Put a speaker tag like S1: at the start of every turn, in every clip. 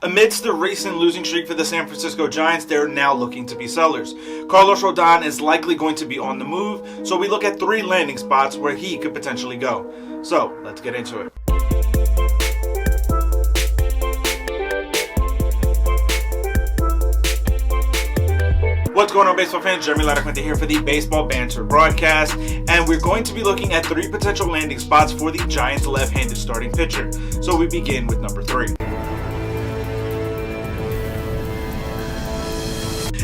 S1: Amidst the recent losing streak for the San Francisco Giants, they're now looking to be sellers. Carlos Rodon is likely going to be on the move, so we look at 3 landing spots where he could potentially go. So, let's get into it. What's going on, baseball fans? Jeremy Laracuente here for the Baseball Banter Broadcast, and we're going to be looking at 3 potential landing spots for the Giants' left-handed starting pitcher. So we begin with number 3.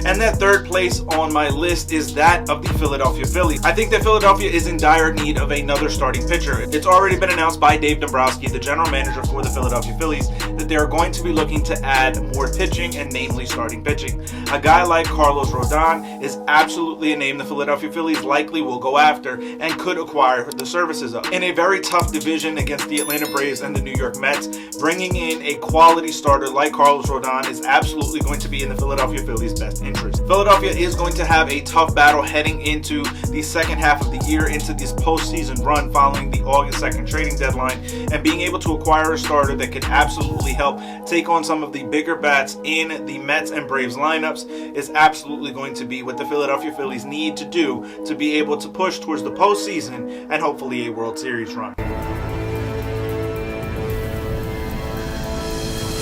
S1: And that third place on my list is that of the Philadelphia Phillies. I think that Philadelphia is in dire need of another starting pitcher. It's already been announced by Dave Dombrowski, the general manager for the Philadelphia Phillies, that they are going to be looking to add more pitching, and namely starting pitching. A guy like Carlos Rodon is absolutely a name the Philadelphia Phillies likely will go after and could acquire the services of. In a very tough division against the Atlanta Braves and the New York Mets, bringing in a quality starter like Carlos Rodon is absolutely going to be in the Philadelphia Phillies' best interest. Philadelphia is going to have a tough battle heading into the second half of the year, into this postseason run following the August 2nd trading deadline, and being able to acquire a starter that can absolutely help take on some of the bigger bats in the Mets and Braves lineups is absolutely going to be what the Philadelphia Phillies need to do to be able to push towards the postseason and hopefully a World Series run.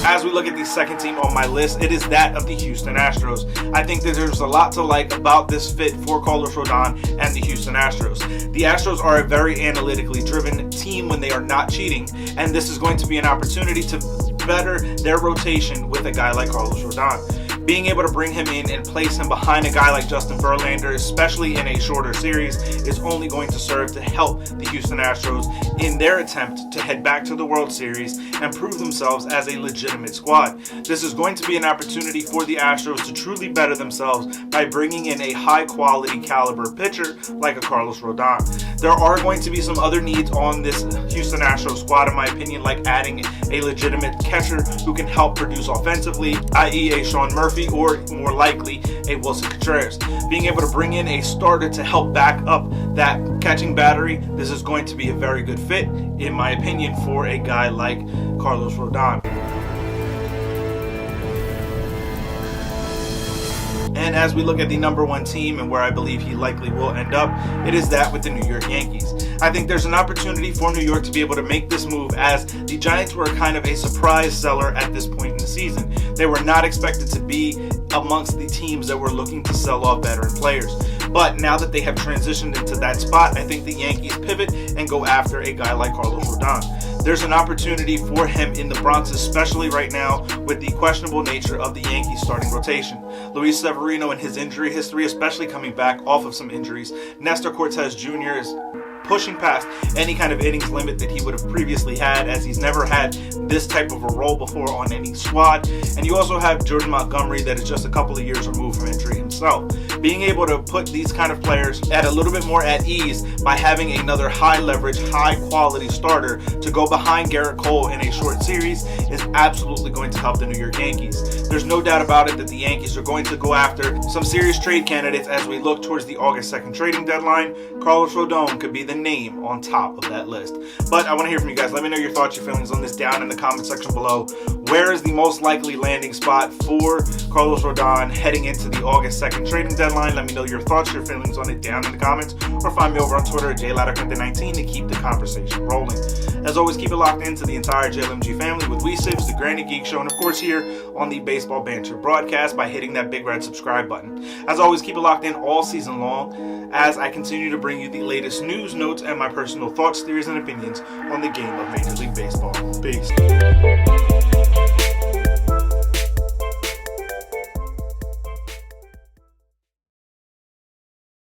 S1: As we look at the second team on my list, it is that of the Houston Astros. I think that there's a lot to like about this fit for Carlos Rodon and the Houston Astros. The Astros are a very analytically driven team when they are not cheating, and this is going to be an opportunity to better their rotation with a guy like Carlos Rodon. Being able to bring him in and place him behind a guy like Justin Verlander, especially in a shorter series, is only going to serve to help the Houston Astros in their attempt to head back to the World Series and prove themselves as a legitimate squad. This is going to be an opportunity for the Astros to truly better themselves by bringing in a high-quality caliber pitcher like a Carlos Rodon. There are going to be some other needs on this Houston Astros squad, in my opinion, like adding a legitimate catcher who can help produce offensively, i.e. a Sean Murphy, or more likely a Wilson Contreras. Being able to bring in a starter to help back up that catching battery, this is going to be a very good fit, in my opinion, for a guy like Carlos Rodon. And as we look at the number 1 team and where I believe he likely will end up, it is that with the New York Yankees. I think there's an opportunity for New York to be able to make this move, as the Giants were kind of a surprise seller at this point in the season. They were not expected to be amongst the teams that were looking to sell off veteran players. But now that they have transitioned into that spot, I think the Yankees pivot and go after a guy like Carlos Rodon. There's an opportunity for him in the Bronx, especially right now with the questionable nature of the Yankees starting rotation. Luis Severino and his injury history, especially coming back off of some injuries. Nestor Cortes Jr. is pushing past any kind of innings limit that he would have previously had, as he's never had this type of a role before on any squad. And you also have Jordan Montgomery, that is just a couple of years removed from injury himself. Being able to put these kind of players at a little bit more at ease by having another high leverage, high quality starter to go behind Garrett Cole in a short series is absolutely going to help the New York Yankees. There's no doubt about it that the Yankees are going to go after some serious trade candidates as we look towards the August 2nd trading deadline. Carlos Rodon could be the name on top of that list. But I want to hear from you guys. Let me know your thoughts, your feelings on this down in the comment section below. Where is the most likely landing spot for Carlos Rodon heading into the August 2nd trading deadline? Let me know your thoughts, your feelings on it down in the comments, or find me over on Twitter at JLaracuente19 to keep the conversation rolling. As always, keep it locked into the entire JLMG family with We Sibs, the Granny Geek Show, and of course here on the Baseball Banter Broadcast by hitting that big red subscribe button. As always, keep it locked in all season long as I continue to bring you the latest news, notes, and my personal thoughts, theories, and opinions on the game of Major League Baseball. Peace.